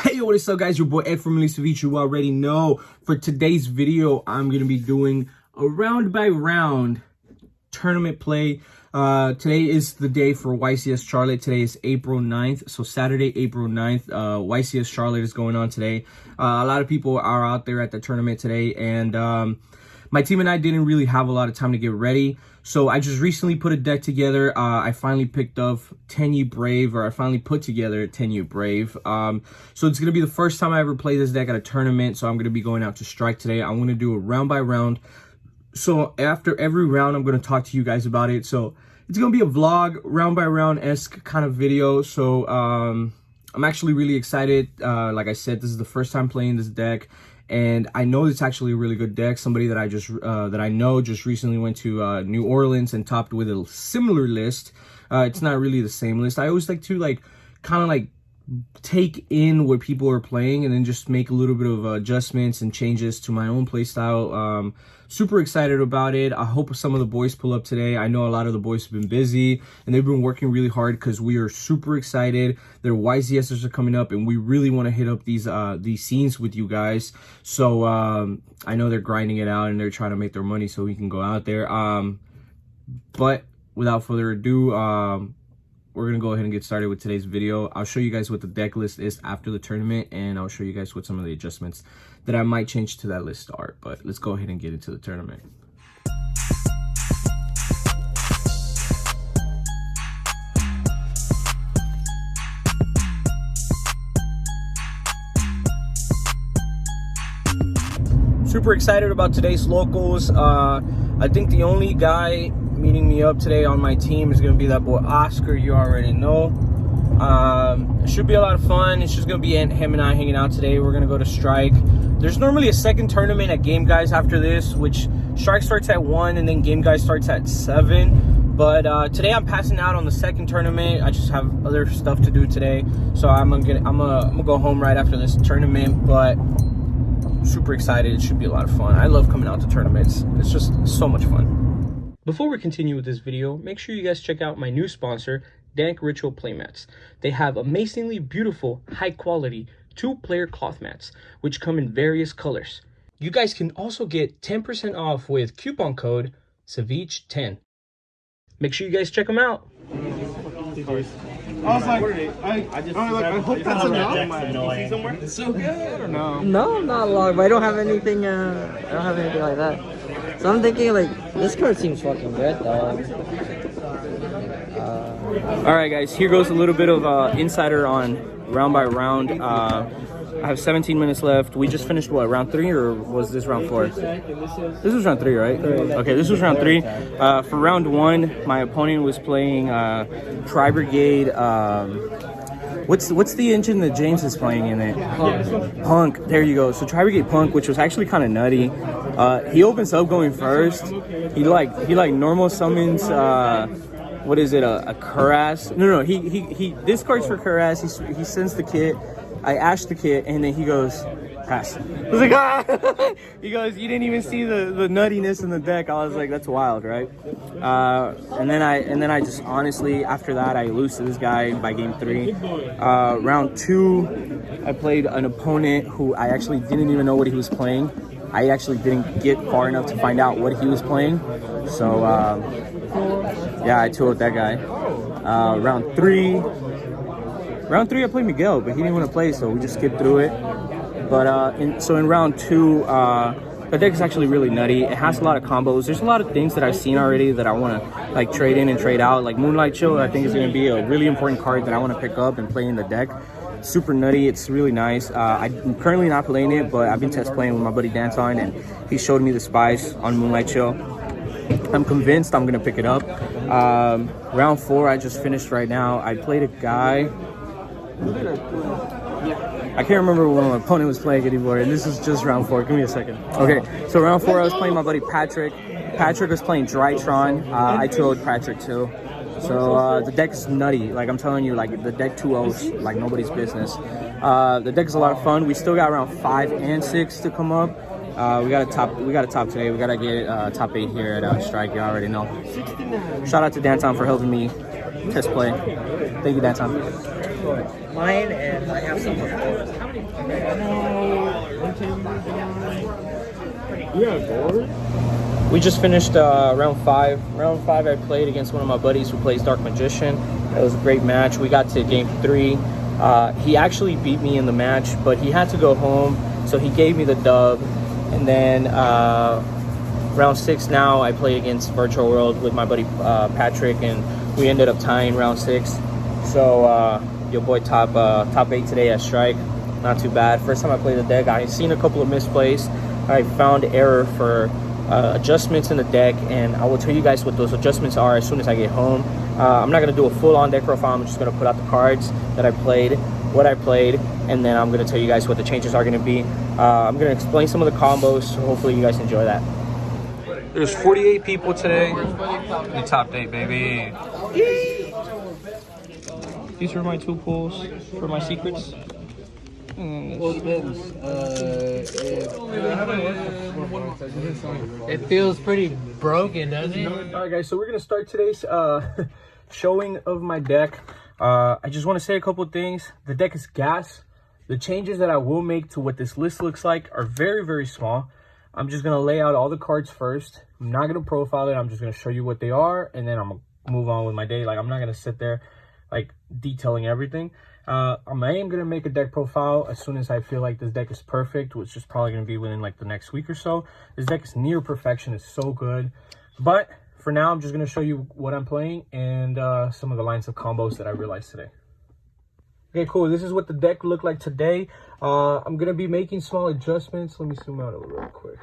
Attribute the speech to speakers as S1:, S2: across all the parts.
S1: Hey, what is up, guys? Your boy Ed from Release of Each. You already know. For today's video, I'm going to be doing a round-by-round tournament play. Today is the day for YCS Charlotte. Today is April 9th. So Saturday, April 9th, YCS Charlotte is going on today. A lot of people are out there at the tournament today. And my team and I didn't really have a lot of time to get ready. So I just recently put a deck together. I finally picked up Tenyi Brave, or I finally put together Tenyi Brave. So it's going to be the first time I ever play this deck at a tournament. So I'm going to be going out to Strike today. I'm going to do a round by round. So after every round, I'm going to talk to you guys about it. So it's going to be a vlog, round by round-esque kind of video. So I'm actually really excited. Like I said, this is the first time playing this deck. And I know it's actually a really good deck. Somebody that I know just recently went to New Orleans and topped with a similar list. It's not really the same list. I always like to kind of take in what people are playing and then just make a little bit of adjustments and changes to my own play style. Super excited about it. I hope some of the boys pull up today. I know a lot of the boys have been busy and they've been working really hard because we are super excited. Their YZSs are coming up and we really want to hit up these scenes with you guys. So I know they're grinding it out and they're trying to make their money so we can go out there. But without further ado, we're going to go ahead and get started with today's video. I'll show you guys what the deck list is after the tournament, and I'll show you guys what some of the adjustments that I might change to that list are. But let's go ahead and get into the tournament. Super excited about today's locals. I think the only guy meeting me up today on my team is going to be that boy Oscar. You already know. It should be a lot of fun. It's just going to be him and I hanging out today. We're going to go to Strike. There's normally a second tournament at Game Guys after this, which Strike starts at 1 and then Game Guys starts at 7. But today I'm passing out on the second tournament. I just have other stuff to do today, so I'm gonna go home right after this tournament. But super excited. It should be a lot of fun. I love coming out to tournaments. It's just so much fun. Before we continue with this video, make sure you guys check out my new sponsor, Dank Ritual Playmats. They have amazingly beautiful, high quality 2-player cloth mats, which come in various colors. You guys can also get 10% off with coupon code Ceviche10. Make sure you guys check them out.
S2: I was like, I hope that's enough.
S3: It's so good. I don't know.
S4: No, not long, but I don't have anything. I don't have anything like that. So I'm thinking like this card seems fucking good though.
S1: All right, guys. Here goes a little bit of insider on round by round. I have 17 minutes left. We just finished what, round 3, or was this round 4? This was round 3, right? Okay, this was round 3. For round 1, my opponent was playing Tri-Brigade. What's the engine that James is playing in it? Punk. There you go. So Tri-Brigade Punk, which was actually kind of nutty. He opens up going first. He normal summons. What is it? A Cuirass? No. He discards for Cuirass. He sends the kit. I ash the kit, and then he goes, pass. I was like, ah! He goes, you didn't even see the nuttiness in the deck. I was like, that's wild, right? And then I just honestly, after that, I lose to this guy by game 3. Round 2, I played an opponent who I actually didn't even know what he was playing. I actually didn't get far enough to find out what he was playing. So, yeah, I 2-0'd that guy. Round 3, I played Miguel, but he didn't want to play, so we just skipped through it. But in round 2, the deck is actually really nutty. It has a lot of combos. There's a lot of things that I've seen already that I want to trade in and trade out. Like Moonlight Chill, I think is going to be a really important card that I want to pick up and play in the deck. Super nutty. It's really nice. I'm currently not playing it, but I've been test playing with my buddy Danton, and he showed me the spice on Moonlight Chill. I'm convinced I'm going to pick it up. Round 4, I just finished right now. I played a guy. I can't remember what my opponent was playing anymore, and this is just round 4. Give me a second. Okay, so round 4, I was playing my buddy Patrick. Patrick was playing Drytron. I 2-0'd Patrick too. So the deck is nutty. Like I'm telling you, like the deck 2-0's like nobody's business. The deck is a lot of fun. We still got round 5 and 6 to come up. We got a top today. We gotta get top 8 here at Strike. You already know. Shout out to Danton for helping me test play. Thank you, Danton.
S4: Mine, and I have some.
S1: We just finished round 5. Round 5, I played against one of my buddies who plays Dark Magician. It was a great match. We got to game 3. He actually beat me in the match, but he had to go home, so he gave me the dub. And then round 6 now, I played against Virtual World with my buddy Patrick, and we ended up tying round 6. So your boy top 8 today at Strike. Not too bad. First time I played the deck, I seen a couple of misplays. I found error for adjustments in the deck, and I will tell you guys what those adjustments are as soon as I get home. I'm not going to do a full-on deck profile. I'm just going to put out the cards that I played, what I played, and then I'm going to tell you guys what the changes are going to be. I'm going to explain some of the combos, so hopefully you guys enjoy that. There's 48 people today in the top 8, baby. These are my 2 pulls for my secrets.
S3: Well, it depends. It feels pretty broken, doesn't it?
S1: Alright guys, so we're going to start today's showing of my deck. I just want to say a couple things. The deck is gas. The changes that I will make to what this list looks like are very, very small. I'm just going to lay out all the cards first. I'm not going to profile it. I'm just going to show you what they are, and then I'm going to move on with my day. Like, I'm not going to sit there like detailing everything. I am going to make a deck profile as soon as I feel like this deck is perfect, which is probably going to be within like the next week or so. This deck is near perfection. It's so good. But for now, I'm just going to show you what I'm playing and some of the lines of combos that I realized today. Okay, cool. This is what the deck looked like today. I'm going to be making small adjustments. Let me zoom out a little real quick.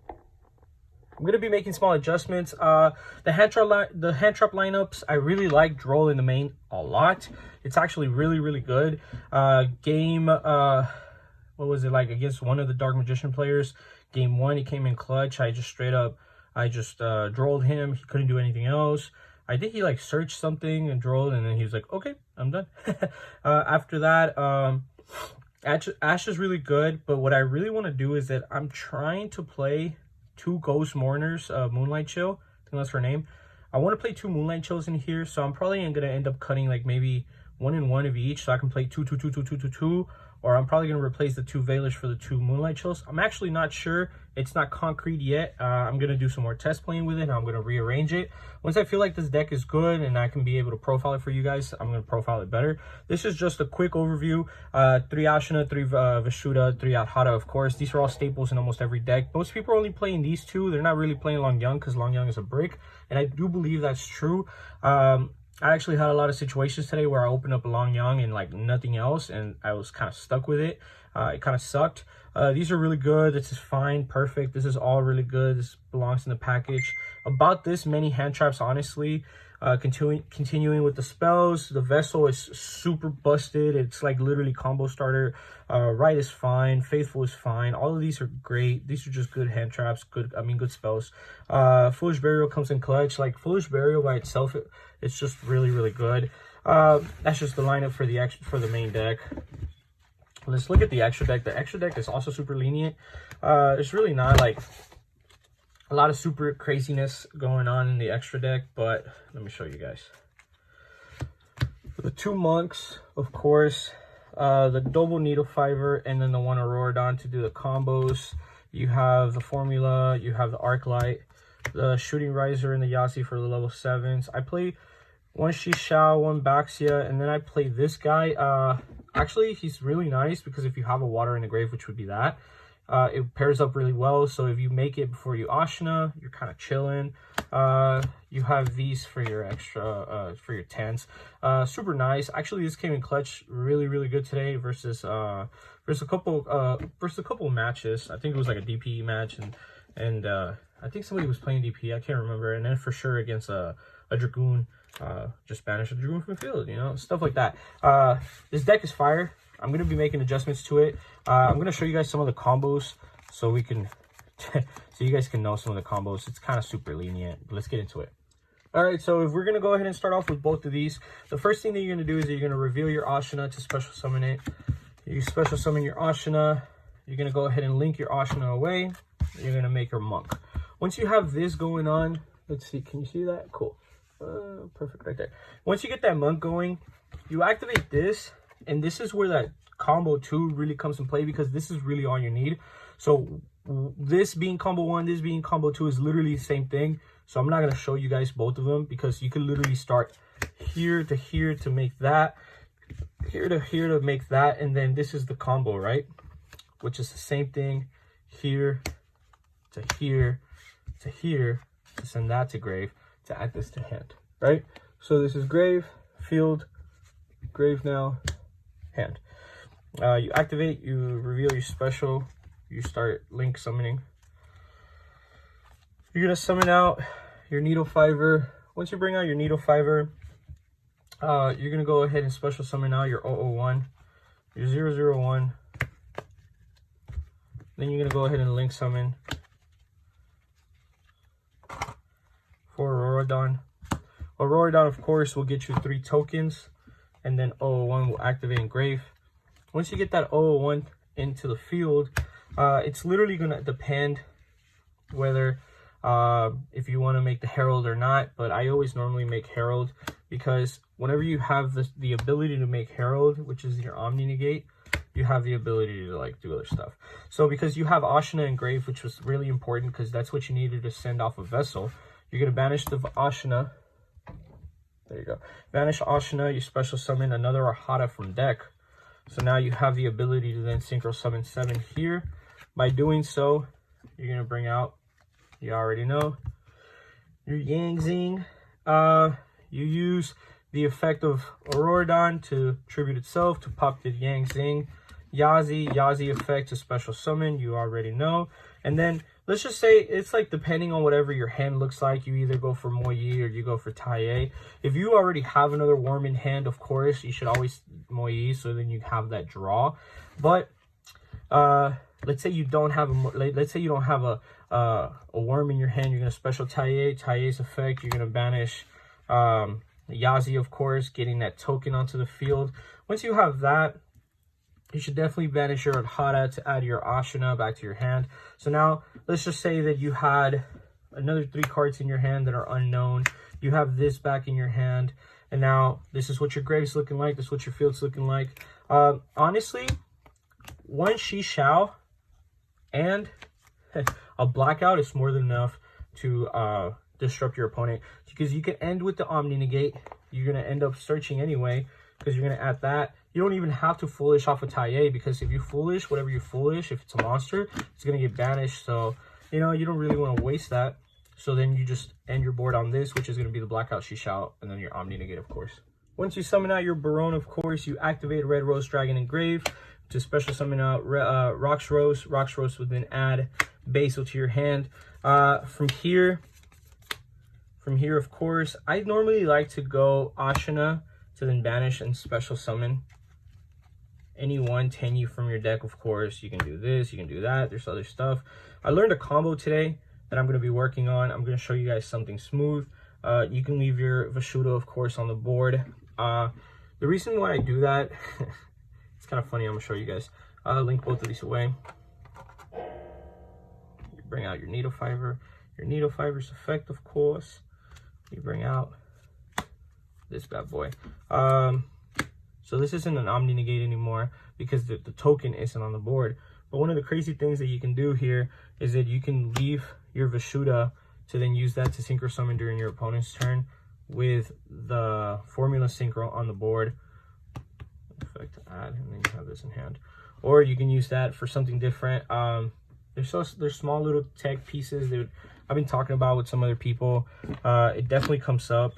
S1: I'm going to be making small adjustments. The hand trap lineups, I really like Droll in the main a lot. It's actually really, really good. Game, what was it like against one of the Dark Magician players? Game 1, he came in clutch. I just drolled him. He couldn't do anything else. I think he like searched something and drolled, and then he was like, okay, I'm done. After that, Ash is really good, but what I really want to do is that I'm trying to play 2 Ghost Mourners, Moonlight Chill. I think that's her name. I want to play 2 Moonlight Chills in here, so I'm probably going to end up cutting like maybe 1 and 1 of each, so I can play 2, 2, 2, 2, 2, 2, 2, or I'm probably going to replace the 2 Veilish for the 2 Moonlight Chills. I'm actually not sure. It's not concrete yet. I'm going to do some more test playing with it, and I'm going to rearrange it. Once I feel like this deck is good and I can be able to profile it for you guys, I'm going to profile it better. This is just a quick overview. 3 Ashina, 3 Vishuddha, 3 Adhata, of course. These are all staples in almost every deck. Most people are only playing these 2. They're not really playing Long Young because Long Young is a brick, and I do believe that's true. I actually had a lot of situations today where I opened up a Long Young and like nothing else, and I was kind of stuck with it. It kind of sucked. These are really good. This is fine, perfect. This is all really good. This belongs in the package. About this many hand traps, honestly. Continuing with the spells, the Vessel is super busted. It's like literally combo starter. Right is fine. Faithful is fine. All of these are great. These are just good hand traps. Good spells. Foolish Burial comes in clutch. Like Foolish Burial by itself, it's just really, really good. That's just the lineup for the main deck. Let's look at the extra deck. The extra deck is also super lenient. It's really not like a lot of super craziness going on in the extra deck, but let me show you guys. The 2 Monks, of course, the double Needle Fiver, and then the 1 Auroradon to do the combos. You have the Formula, you have the Arclight, the Shooting Riser, and the Yahtzee for the level 7s. I play 1 Shishao, 1 Baxia, and then I play this guy. Actually, he's really nice because if you have a Water in the Grave, which would be that, it pairs up really well. So if you make it before you Ashina, you're kind of chilling. You have these for your extra, for your 10s. Super nice. Actually, this came in clutch really, really good today versus a couple matches. I think it was like a DP match, and I think somebody was playing DP. I can't remember. And then for sure against a Dragoon. Just banish a Dragoon from the field, you know, stuff like that. This deck is fire. I'm going to be making adjustments to it. I'm going to show you guys some of the combos so we can so you guys can know some of the combos. It's kind of super lenient, but let's get into it. All right, so if we're going to go ahead and start off with both of these, the first thing that you're going to do is you're going to reveal your Ashina to special summon it. You special summon your Ashina. You're going to go ahead and link your Ashina away. You're going to make your Monk. Once you have this going on, let's see, can you see that? Cool. Perfect right there. Once you get that Monk going, you activate this, And this is where that combo 2 really comes in play, because this is really all you need. So this being combo 1, this being combo 2 is literally the same thing. So I'm not going to show you guys both of them, because you can literally start here to make that, here to make that, and then this is the combo, right? Which is the same thing, here to here to here, to send that to grave, to add this to hand, right? So this is grave, field, grave now, hand. You activate, you reveal your special, you start link summoning. You're gonna summon out your needle fiver. Once you bring out your needle fiver, you're gonna go ahead and special summon out your 001, your 001. Then you're gonna go ahead and link summon for Auroradon. Auroradon, of course, will get you 3 tokens, and then 001 will activate in grave. Once you get that 001 into the field, it's literally gonna depend whether if you want to make the Herald or not, but I always normally make Herald, because whenever you have the ability to make Herald, which is your Omni Negate, you have the ability to like do other stuff. So because you have Ashina and Grave, which was really important because that's what you needed to send off a vessel, you're going to banish the Ashina. There you go. Banish Ashina, you special summon another Ahata from deck. So now you have the ability to then Synchro summon 7 here. By doing so, you're going to bring out, you already know, your Yang Zing. You use the effect of Auroradon to tribute itself to pop the Yang Zing. Yazi effect to special summon, you already know. And then let's just say it's like depending on whatever your hand looks like, you either go for Moyi or you go for Taie. If you already have another worm in hand, of course, you should always Moyi, so then you have that draw. But let's say you don't have a worm in your hand, you're gonna special Taie's effect, you're gonna banish Yazi, of course, getting that token onto the field. Once you have that, you should definitely banish your Ahata to add your Ashina back to your hand. So now, let's just say that you had another 3 cards in your hand that are unknown. You have this back in your hand, and now this is what your grave's looking like, this is what your field's looking like. Honestly, one Shishao and a blackout is more than enough to disrupt your opponent, because you can end with the Omni Negate. You're going to end up searching anyway, because you're going to add that. You don't even have to foolish off of Taie, because if you foolish, whatever you foolish, if it's a monster, it's going to get banished. So, you know, you don't really want to waste that. So then you just end your board on this, which is going to be the blackout Shishao, and then your Omni Negate, of course. Once you summon out your Baron, of course, you activate Red Rose Dragon and Grave to special summon out Rox Rose. Rox Rose would then add Basil to your hand. From here, of course, I normally like to go Ashina to then banish and special summon any one Tenyi from your deck. Of course, you can do this, you can do that, there's other stuff. I learned a combo today that I'm going to be working on. I'm going to show you guys something smooth. You can leave your Vashuda, of course, on the board. The reason why I do that, it's kind of funny, I'm going to show you guys. Link both of these away. You bring out your Needle Fiber. Your Needle Fiber's effect, of course. You bring out this bad boy. So this isn't an Omni Negate anymore, because the token isn't on the board. But one of the crazy things that you can do here is that you can leave your Vashuda to then use that to Synchro summon during your opponent's turn with the Formula Synchro on the board. Effect to add, and then you have this in hand. Or you can use that for something different. There's small little tech pieces that I've been talking about with some other people. It definitely comes up,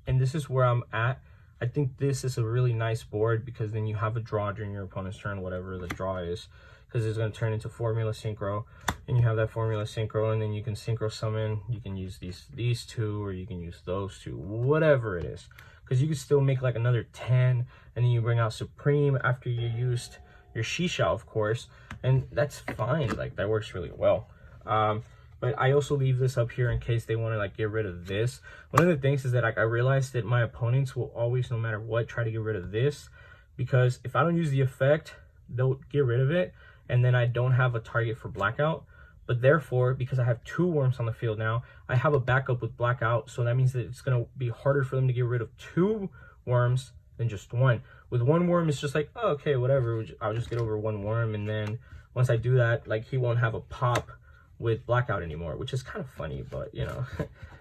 S1: and this is where I'm at. I think this is a really nice board, because then you have a draw during your opponent's turn, whatever the draw is, because it's going to turn into Formula Synchro, and you have that Formula Synchro, and then you can Synchro summon. You can use these 2, or you can use those 2, whatever it is, because you can still make like another 10, and then you bring out Supreme after you used your Shisha, of course, and that's fine. Like, that works really well. But I also leave this up here in case they want to like get rid of this. One of the things is that like I realized that my opponents will always, no matter what, try to get rid of this, because if I don't use the effect, they'll get rid of it, and then I don't have a target for blackout. But therefore, because I have 2 worms on the field now, I have a backup with blackout. So that means that it's going to be harder for them to get rid of 2 worms than just one. With one worm, it's just like, oh, okay, whatever. I'll just get over one worm, and then once I do that, like, he won't have a pop with blackout anymore, which is kind of funny, but you know,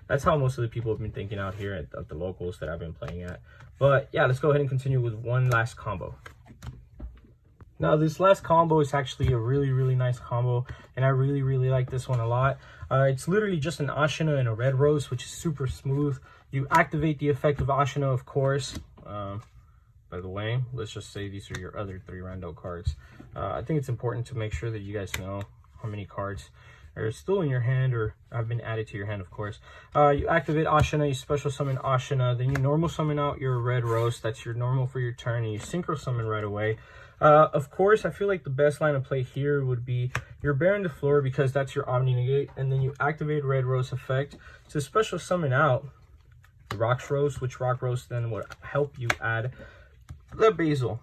S1: that's how most of the people have been thinking out here at the locals that I've been playing at. But yeah, let's go ahead and continue with one last combo. Now, this last combo is actually a really nice combo, and I really like this one a lot. It's literally just an Ashina and a Red Rose, which is super smooth. You activate the effect of Ashina, of course. By the way, let's just say these are your other 3 rando cards. I think it's important to make sure that you guys know how many cards are still in your hand or have been added to your hand, of course. You activate Ashina, you special summon Ashina, then you normal summon out your Red Rose. That's your normal for your turn, and you synchro summon right away. Of course, I feel like the best line of play here would be your Baron de Fleur, because that's your Omni Negate, and then you activate Red Rose effect to special summon out the Rock Rose, which Rock Rose then would help you add the Basil.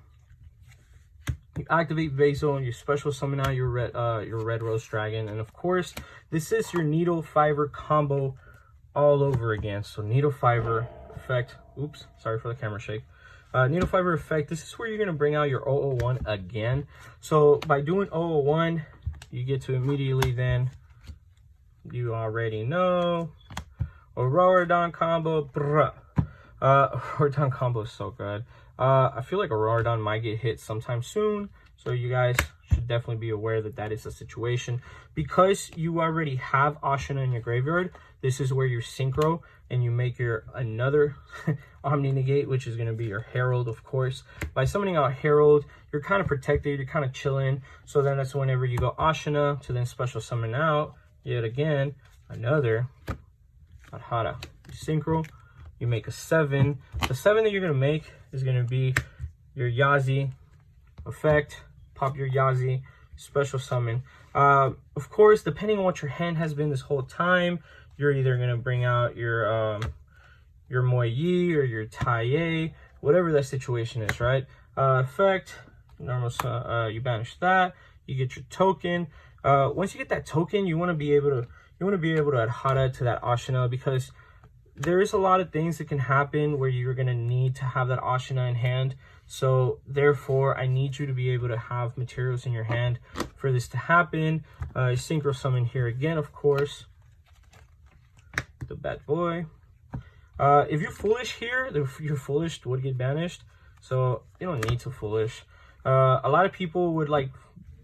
S1: You activate Basil and you special summon out your Red Rose Dragon, and of course, this is your Needle Fiber combo all over again. So Needle Fiber effect. Oops, sorry for the camera shake. Needle Fiber effect. This is where you're gonna bring out your 001 again. So by doing 001, you get to immediately then, you already know, Auroradon combo. Auroradon combo is so good. I feel like Auroradon might get hit sometime soon, so you guys should definitely be aware that that is a situation. Because you already have Ashina in your graveyard, this is where you synchro and you make your another Omni Negate, which is going to be your Herald, of course. By summoning out Herald, you're kind of protected, you're kind of chilling. So then that's whenever you go Ashina to then special summon out, yet again, another Adhara. You synchro, you make a 7. The 7 that you're going to make is going to be your Yazi effect. Pop your Yazi, special summon. Of course, depending on what your hand has been this whole time, you're either going to bring out your Moi Yi or your Tai, whatever that situation is, right? Effect, normal, you banish that, you get your token. Once you get that token, you want to be able to Adhara to that Ashina, because there is a lot of things that can happen where you're going to need to have that Ashina in hand. So therefore, I need you to be able to have materials in your hand for this to happen. Synchro summon here again, of course. The bad boy. If you're foolish here, if you're foolish would get banished. So you don't need to foolish. A lot of people would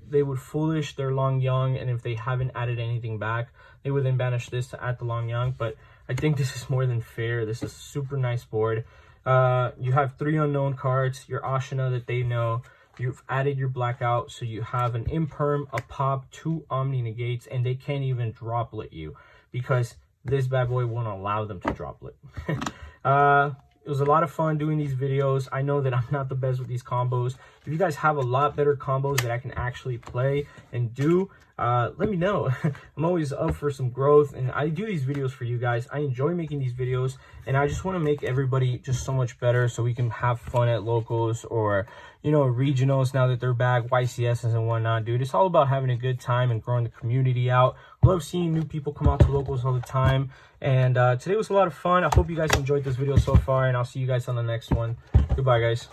S1: they would foolish their Long Young, and if they haven't added anything back, they would then banish this to add the Long Young. But I think this is more than fair. This is a super nice board. You have 3 unknown cards, your Ashina that they know. You've added your Blackout, so you have an Imperm, a Pop, 2 Omni Negates, and they can't even droplet you because this bad boy won't allow them to droplet. It was a lot of fun doing these videos. I know that I'm not the best with these combos. If you guys have a lot better combos that I can actually play and do, let me know. I'm always up for some growth, and I do these videos for you guys. I enjoy making these videos, and I just want to make everybody just so much better so we can have fun at locals or, you know, regionals now that they're back, YCSs and whatnot, dude. It's all about having a good time and growing the community out. Love seeing new people come out to locals all the time. And today was a lot of fun. I hope you guys enjoyed this video so far, and I'll see you guys on the next one. Goodbye, guys.